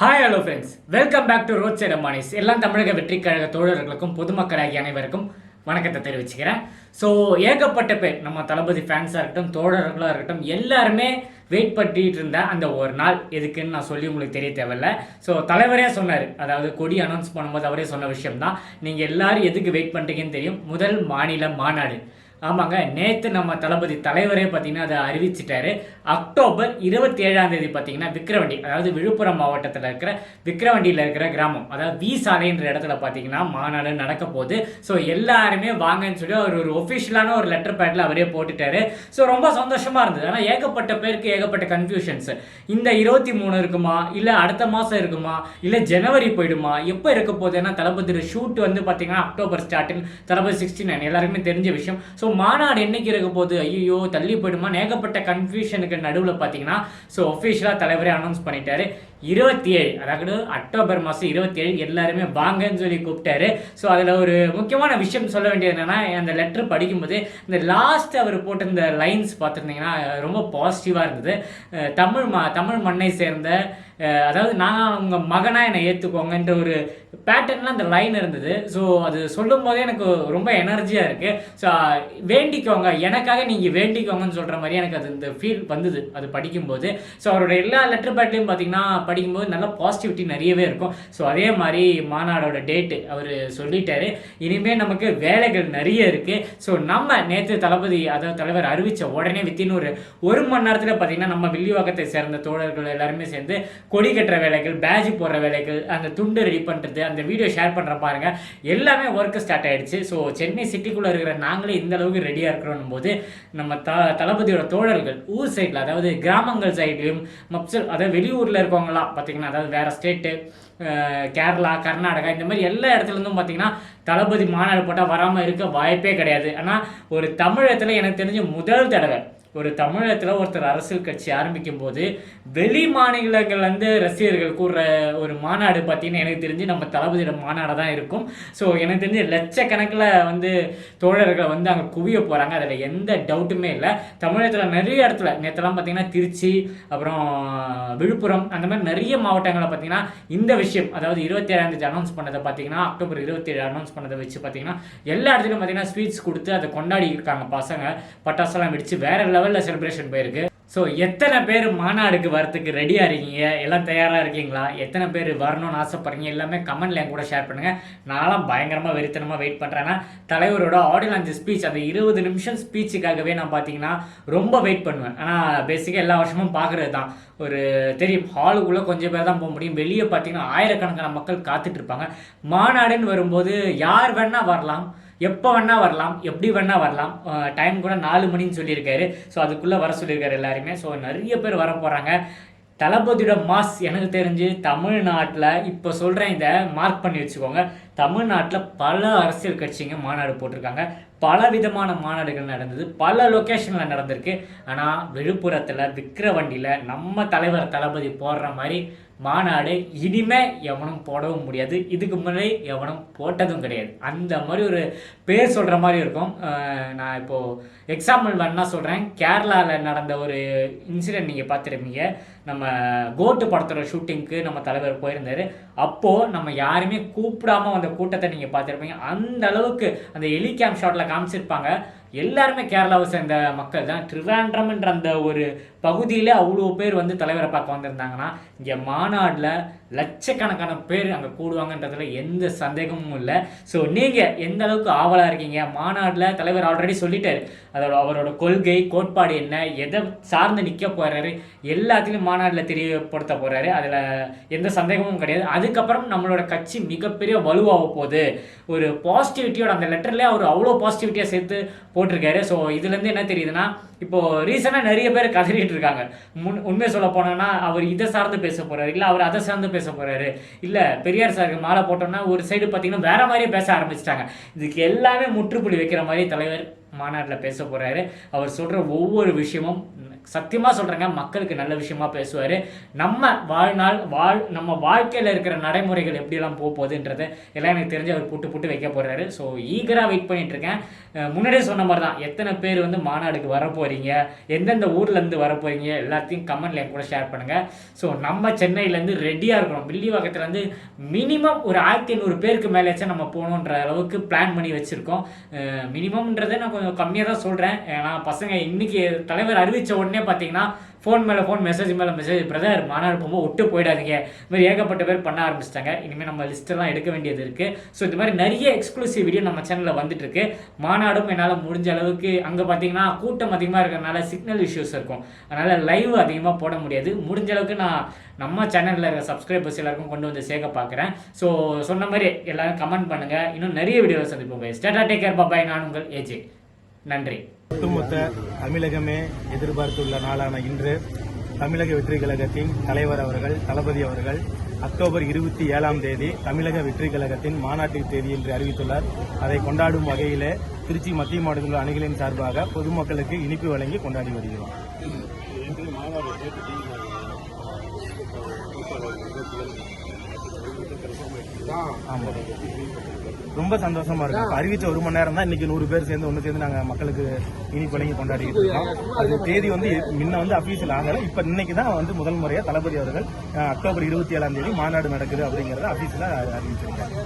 Hi hello friends, welcome back to road side Ammanis. எல்லாம் தமிழக வெற்றி கழக தோழர்களுக்கும் பொதுமக்களாகிய அனைவருக்கும் வணக்கத்தை தெரிவிச்சுக்கிறேன். ஸோ ஏகப்பட்ட பேர் நம்ம தளபதி ஃபேன்ஸாக இருக்கட்டும், தோழர்களாக இருக்கட்டும், எல்லாருமே வெயிட் பண்ணிட்டு இருந்த அந்த ஒரு நாள் எதுக்குன்னு நான் சொல்லி உங்களுக்கு தெரிய தேவையில்ல. ஸோ தலைவரே சொன்னார், அதாவது கொடி அனௌன்ஸ் பண்ணும்போது அவரே சொன்ன விஷயம் தான். நீங்கள் எல்லாரும் எதுக்கு வெயிட் பண்ணுறீங்கன்னு தெரியும். முதல் மாநில மாநாடு. ஆமாங்க, நேற்று நம்ம தளபதி தலைவரே பார்த்தீங்கன்னா அதை அறிவிச்சிட்டாரு. அக்டோபர் 27 பார்த்தீங்கன்னா விக்கிரவாண்டி, அதாவது விழுப்புரம் மாவட்டத்தில் இருக்கிற விக்கிரவாண்டியில் இருக்கிற கிராமம், அதாவது வி சாலைன்ற இடத்துல பார்த்தீங்கன்னா மாநாடு நடக்க போகுது. ஸோ எல்லாருமே வாங்கன்னு சொல்லி அவர் ஒரு ஒஃபிஷியலான ஒரு லெட்டர் பேட்டில் அவரே போட்டுட்டாரு. ஸோ ரொம்ப சந்தோஷமாக இருந்தது. ஆனால் ஏகப்பட்ட பேருக்கு ஏகப்பட்ட கன்ஃபியூஷன்ஸ். இந்த 23 இருக்குமா, இல்லை அடுத்த மாதம் இருக்குமா, இல்லை ஜனவரி போயிடுமா, எப்போ இருக்க போகுது? ஏன்னா தளபதி ஷூட் வந்து பார்த்தீங்கன்னா அக்டோபர் ஸ்டார்டிங், தளபதி 69 எல்லாருக்குமே தெரிஞ்ச விஷயம். ஸோ மாநாடு என்னைக்கு இருக்க போகுது, ஐயோ தள்ளி போயிடுமா, ஏகப்பட்ட கன்ஃபியூஷனுக்கு நடுவில் பார்த்தீங்கன்னா ஸோ ஒஃபிஷியலாக தலைவரே அனௌன்ஸ் பண்ணிட்டாரு. 27, அதாவது அக்டோபர் மாதம் 27 எல்லாருமே வாங்கன்னு சொல்லி கூப்பிட்டாரு. ஸோ அதில் ஒரு முக்கியமான விஷயம் சொல்ல வேண்டியது என்னென்னா, அந்த லெட்டர் படிக்கும்போது இந்த லாஸ்ட் அவர் போட்ட இந்த லைன்ஸ் பார்த்துருந்தீங்கன்னா ரொம்ப பாசிட்டிவாக இருந்தது. தமிழ் மண்ணை சேர்ந்த, அதாவது நான் உங்கள் மகனாக என்னை ஏற்றுக்கோங்கன்ற ஒரு பேட்டர்னில் அந்த லைன் இருந்தது. ஸோ அது சொல்லும் போதே எனக்கு ரொம்ப எனர்ஜியாக இருக்குது. ஸோ வேண்டிக்கோங்க, எனக்காக நீங்கள் வேண்டிக்கோங்கன்னு சொல்கிற மாதிரி எனக்கு அது இந்த ஃபீல் வந்தது அது படிக்கும்போது. ஸோ அவரோட எல்லா லெட்டர் பேட்லையும் பார்த்தீங்கன்னா படிக்கும்போது நல்ல பாசிட்டிவிட்டி நிறையவே இருக்கும். ஸோ அதே மாதிரி மாநாடோட டேட்டு அவர் சொல்லிட்டாரு. இனிமேல் நமக்கு வேலைகள் நிறைய இருக்குது. ஸோ நம்ம நேற்று தளபதி, அதாவது தலைவர் அறிவித்த உடனே வித்தின் ஒரு மணி நேரத்தில் பார்த்தீங்கன்னா நம்ம வில்லிவாக்கத்தை சேர்ந்த தோழர்கள் எல்லாருமே சேர்ந்து கொடி கட்டுற வேலைகள், பேட்ஜ் போடுற வேலைகள், அந்த துண்டு ரெடி பண்ணுறது, அந்த வீடியோ ஷேர் பண்ணுற பாருங்க, எல்லாமே ஒர்க்கு ஸ்டார்ட் ஆகிடுச்சு. ஸோ சென்னை சிட்டிக்குள்ளே இருக்கிற நாங்களே இந்த அளவுக்கு ரெடியாக இருக்கிறோம் போது நம்ம தளபதியோட தோழர்கள் ஊர் சைடில், அதாவது கிராமங்கள் சைட்லையும் அதாவது வெளியூரில் இருக்கவங்களாம் பார்த்தீங்கன்னா, அதாவது வேறு ஸ்டேட்டு, கேரளா, கர்நாடகா, இந்த மாதிரி எல்லா இடத்துலேருந்தும் பார்த்தீங்கன்னா தளபதி மாநாடு போட்டால் வராமல் இருக்க வாய்ப்பே கிடையாது. ஆனால் ஒரு தமிழகத்தில் எனக்கு தெரிஞ்ச முதல் தடவை ஒரு தமிழகத்தில் ஒருத்தர் அரசியல் கட்சி ஆரம்பிக்கும் போது வெளி மாநிலங்கள் வந்து ரசிகர்கள் கூடுற ஒரு மாநாடு பார்த்தீங்கன்னா எனக்கு தெரிஞ்சு நம்ம தளபதியோட மாநாடு தான் இருக்கும். ஸோ எனக்கு தெரிஞ்சு லட்சக்கணக்கில் வந்து தோழர்கள் வந்து அங்கே குவிய போகிறாங்க, அதில் எந்த டவுட்டுமே இல்லை. தமிழகத்தில் நிறைய இடத்துல நேற்றுலாம் பார்த்தீங்கன்னா திருச்சி, அப்புறம் விழுப்புரம், அந்த மாதிரி நிறைய மாவட்டங்களில் பார்த்தீங்கன்னா இந்த விஷயம், அதாவது 27 அனௌன்ஸ் பண்ணதை பார்த்தீங்கன்னா, அக்டோபர் 27 அனௌன்ஸ் பண்ணதை வச்சு பார்த்தீங்கன்னா எல்லா இடத்துலையும் பார்த்தீங்கன்னா ஸ்வீட்ஸ் கொடுத்து அதை கொண்டாடி இருக்காங்க. பசங்க பட்டாசுலாம் வெடிச்சு வேற லெவலில் செலிப்ரேஷன் போயிருக்கு. ஸோ எத்தனை பேர் மாநாடுக்கு வரத்துக்கு ரெடியாக இருக்கீங்க, எல்லாம் தயாராக இருக்கீங்களா, எத்தனை பேர் வரணும்னு ஆசைப்படுறீங்க, எல்லாமே கமெண்ட்ல என் கூட ஷேர் பண்ணுங்கள். நான்லாம் பயங்கரமாக வெறித்தனமாக வெயிட் பண்ணுறேன்னா தலைவரோட ஆடியோ லான்ச் ஸ்பீச், அந்த 20 நிமிஷம் ஸ்பீச்சுக்காகவே நான் பார்த்தீங்கன்னா ரொம்ப வெயிட் பண்ணுவேன். ஆனால் பேசிக்காக எல்லா வருஷமும் பார்க்குறது தான். ஒரு தெரியும், ஹாலுக்குள்ளே கொஞ்சம் பேர் தான் போக முடியும். வெளியே பார்த்தீங்கன்னா ஆயிரக்கணக்கான மக்கள் காத்துட்டு இருப்பாங்க. மாநாடுன்னு வரும்போது யார் வேணால் வரலாம், எப்போ வேணா வரலாம், எப்படி வேணா வரலாம். டைம் கூட 4 மணின்னு சொல்லியிருக்காரு. ஸோ அதுக்குள்ளே வர சொல்லியிருக்காரு எல்லாருமே. ஸோ நிறைய பேர் வர போகிறாங்க. தளபதியோட மாஸ் எனக்கு தெரிஞ்சு தமிழ்நாட்டில் இப்போ சொல்கிறேன், இதை மார்க் பண்ணி வச்சுக்கோங்க. தமிழ்நாட்டில் பல அரசியல் கட்சிங்க மாநாடு போட்டிருக்காங்க, பல விதமான மாநாடுகள் நடந்தது, பல லொக்கேஷனில் நடந்திருக்கு. ஆனால் விழுப்புரத்தில் விக்கிரவாண்டியில் நம்ம தலைவர் தளபதி போடுற மாதிரி மாநாடு இனிமே எவனும் போடவும் முடியாது. இதுக்கு முன்னாடி எவனும் போட்டதும் கிடையாது. அந்த மாதிரி ஒரு பேர் சொல்கிற மாதிரி இருக்கும். நான் இப்போது எக்ஸாம்பிள் வேணா சொல்கிறேன். கேரளாவில் நடந்த ஒரு இன்சிடென்ட் நீங்கள் பார்த்துருப்பீங்க. நம்ம கோட்டு படத்தோட ஷூட்டிங்க்கு நம்ம தலைவர் போயிருந்தார். அப்போது நம்ம யாருமே கூப்பிடாமல் அந்த கூட்டத்தை நீங்கள் பார்த்துருப்பீங்க. அந்த அளவுக்கு அந்த ஹெலிகேம் ஷாட்டில் காமிச்சிருப்பாங்க. எல்லாருமே கேரளாவை சேர்ந்த மக்கள் தான். ட்ரிவாண்ட்ரம்ன்ற அந்த ஒரு பகுதியில் அவ்வளோ பேர் வந்து தலைவரை பார்க்க வந்திருந்தாங்கன்னா, இங்கே மாநாட்டில் லட்சக்கணக்கான பேர் அங்கே கூடுவாங்கன்றதுல எந்த சந்தேகமும் இல்லை. ஸோ நீங்கள் எந்த அளவுக்கு ஆவலாக இருக்கீங்க? மாநாட்டில் தலைவர் ஆல்ரெடி சொல்லிட்டாரு, அவரோட கொள்கை கோட்பாடு என்ன, எதை சார்ந்து நிற்க போகிறாரு, எல்லாத்தையும் மாநாட்டில் தெரியப்படுத்த போகிறாரு. அதில் எந்த சந்தேகமும் கிடையாது. அதுக்கப்புறம் நம்மளோட கட்சி மிகப்பெரிய வலுவாக போகுது. ஒரு பாசிட்டிவிட்டியோட அந்த லெட்டர்லேயே அவர் அவ்வளோ பாசிட்டிவிட்டியாக சேர்த்து போட்டிருக்காரு. ஸோ இதுலேருந்து என்ன தெரியுதுன்னா, இப்போது ரீசனாக நிறைய பேர் கதறிட்டு இருக்காங்க. உண்மையை சொல்ல போனோன்னா, அவர் இதை சார்ந்து பேச போகிறாரு, இல்லை அவர் அதை சார்ந்து பேச போகிறாரு, இல்லை பெரியார் சாருக்கு மாலை போட்டோம்னா ஒரு சைடு பார்த்தீங்கன்னா வேற மாதிரியே பேச ஆரம்பிச்சிட்டாங்க. இதுக்கு எல்லாமே முற்றுப்புள்ளி வைக்கிற மாதிரி தலைவர் மாநாட்டில் பேச போகிறாரு. அவர் சொல்கிற ஒவ்வொரு விஷயமும் சத்தியமாக சொல்கிறேங்க, மக்களுக்கு நல்ல விஷயமா பேசுவார். நம்ம நம்ம வாழ்க்கையில் இருக்கிற நடைமுறைகள் எப்படியெல்லாம் போகுதுன்றது எல்லாம் எனக்கு தெரிஞ்சு அவர் புட்டு வைக்க போகிறாரு. ஸோ ஈகராக வெயிட் பண்ணிட்டு இருக்கேன். முன்னாடியே சொன்ன மாதிரி தான், எத்தனை பேர் வந்து மாநாடுக்கு வர போகிறீங்க, எந்தெந்த ஊர்லேருந்து வர போகிறீங்க எல்லாத்தையும் கமெண்ட்ல என் கூட ஷேர் பண்ணுங்கள். ஸோ நம்ம சென்னையிலேருந்து ரெடியாக இருக்கிறோம். வில்லிவாக்கத்துலேருந்து மினிமம் ஒரு 1500 பேருக்கு மேலேயாச்சும் நம்ம போகணுன்ற அளவுக்கு பிளான் பண்ணி வச்சுருக்கோம். மினிமம்ன்றதை நான் கொஞ்சம் கம்மியாக தான் சொல்கிறேன். ஏன்னா பசங்க இன்னைக்கு தலைவர் அறிவித்த உடனே பார்த்தீங்கன்னா ஃபோன் மேலே ஃபோன், மெசேஜ் மேலே மெசேஜ், பிரதர் மாநாடு போகும்போது ஒட்டு போயிடாதீங்க, இது மாதிரி ஏகப்பட்ட பேர் பண்ண ஆரம்பிச்சிட்டாங்க. இனிமேல் நம்ம லிஸ்ட்டெல்லாம் எடுக்க வேண்டியது இருக்குது. ஸோ இது மாதிரி நிறைய எக்ஸ்க்ளூசிவ் வீடியோ நம்ம சேனலில் வந்துட்டு இருக்கு. மாநாடும் என்னால் முடிஞ்ச அளவுக்கு அங்கே பார்த்தீங்கன்னா கூட்டம் அதிகமாக இருக்கிறதுனால சிக்னல் இஷ்யூஸ் இருக்கும், அதனால் லைவ் அதிகமாக போட முடியாது. முடிஞ்ச அளவுக்கு நான் நம்ம சேனலில் இருக்கிற சப்ஸ்கிரைபர்ஸ் எல்லாருக்கும் கொண்டு வந்து சேர்க்க பார்க்குறேன். ஸோ சொன்ன மாதிரி எல்லாரும் கமெண்ட் பண்ணுங்கள். இன்னும் நிறைய வீடியோவில் சந்திப்போம். ஸ்டேட்டா டேக் கேர், பாய். நான் உங்கள் ஏஜே. நன்றி. ஒட்டுமொத்த தமிழகமே எதிர்பார்த்துள்ள நாளான இன்று தமிழக வெற்றி கழகத்தின் தலைவர் அவர்கள், தளபதி அவர்கள் அக்டோபர் 27ஆம் தேதி தமிழக வெற்றி கழகத்தின் மாநாட்டு தேதி என்று அறிவித்துள்ளார். அதை கொண்டாடும் வகையிலே திருச்சி மத்திய மாவட்டத்தில் அணிகளின் சார்பாக பொதுமக்களுக்கு இனிப்பு வழங்கி கொண்டாடி வருகிறோம். ரொம்ப சந்தோஷமா இருக்கு. அறிவிச்ச 1 மணி நேரம் தான், இன்னைக்கு 100 பேர் சேர்ந்து ஒன்று சேர்ந்து நாங்கள் மக்களுக்கு இனிப்பு வழங்கி கொண்டாடிட்டு இருக்கோம். அது தேதி வந்து முன்ன வந்து அபிஷியல் ஆகல. இப்ப இன்னைக்கு தான் வந்து முதல் முறையா தளபதி அவர்கள் அக்டோபர் 27ஆம் தேதி மாநாடு நடக்குது அப்படிங்கறத அபிஷியலா அறிவிச்சிருக்காங்க.